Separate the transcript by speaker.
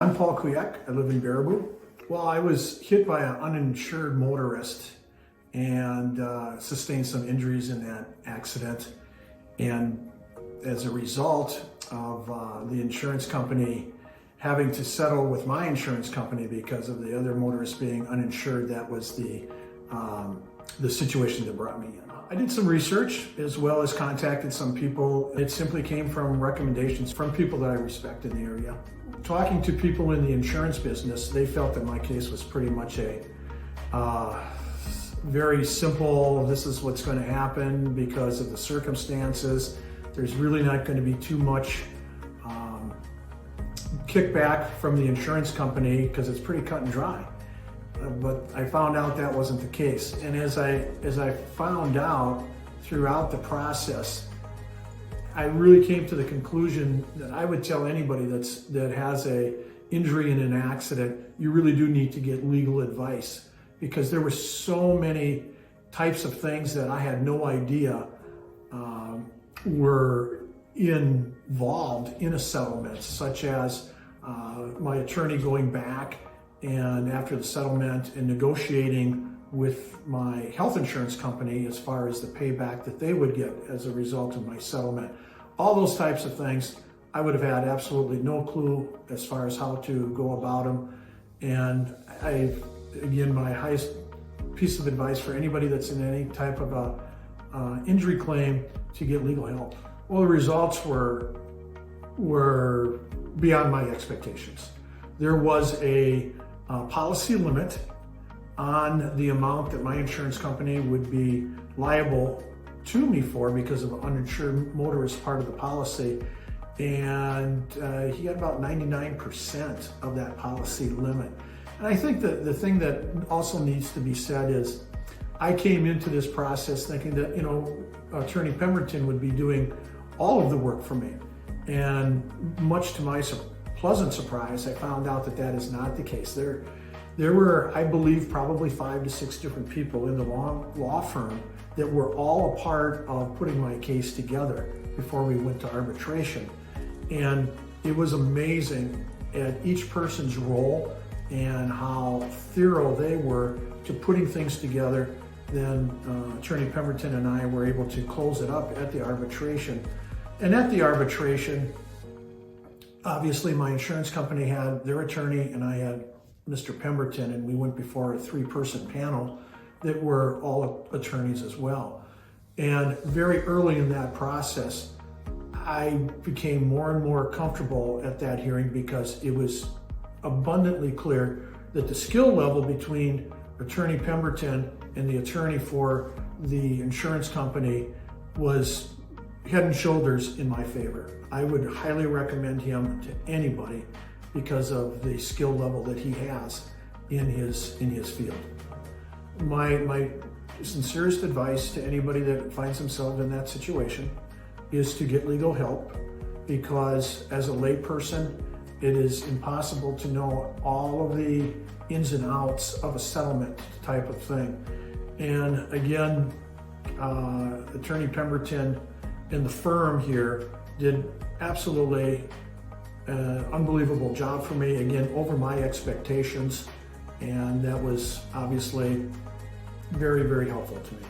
Speaker 1: I'm Paul Kuyek. I live in Baraboo. Well, I was hit by an uninsured motorist and sustained some injuries in that accident. And as a result of the insurance company having to settle with my insurance company because of the other motorist being uninsured, that was the situation that brought me in. I did some research as well as contacted some people. It simply came from recommendations from people that I respect in the area. Talking to people in the insurance business, they felt that my case was pretty much a very simple, this is what's going to happen because of the circumstances. There's really not going to be too much kickback from the insurance company because it's pretty cut and dry. But I found out that wasn't the case. And as I found out throughout the process, I really came to the conclusion that I would tell anybody that has a injury in an accident, you really do need to get legal advice, because there were so many types of things that I had no idea were involved in a settlement, such as my attorney going back and after the settlement and negotiating with my health insurance company as far as the payback that they would get as a result of my settlement. All those types of things, I would have had absolutely no clue as far as how to go about them. And again, my highest piece of advice for anybody that's in any type of a injury claim, to get legal help. Well, the results were beyond my expectations. There was a policy limit on the amount that my insurance company would be liable to me for because of uninsured motorist part of the policy. And he got about 99% of that policy limit. And I think that the thing that also needs to be said is, I came into this process thinking that, Attorney Pemberton would be doing all of the work for me. And much to my pleasant surprise, I found out that that is not the case. There were, I believe, probably 5 to 6 different people in the law firm that were all a part of putting my case together before we went to arbitration. And it was amazing at each person's role and how thorough they were to putting things together. Then Attorney Pemberton and I were able to close it up at the arbitration. And at the arbitration, obviously my insurance company had their attorney and I had Mr. Pemberton, and we went before a 3-person panel that were all attorneys as well. And very early in that process, I became more and more comfortable at that hearing because it was abundantly clear that the skill level between Attorney Pemberton and the attorney for the insurance company was head and shoulders in my favor. I would highly recommend him to anybody because of the skill level that he has in his field. My sincerest advice to anybody that finds themselves in that situation is to get legal help, because as a layperson, it is impossible to know all of the ins and outs of a settlement type of thing. And again, Attorney Pemberton and the firm here did absolutely an unbelievable job for me, again, over my expectations. And that was obviously very, very helpful to me.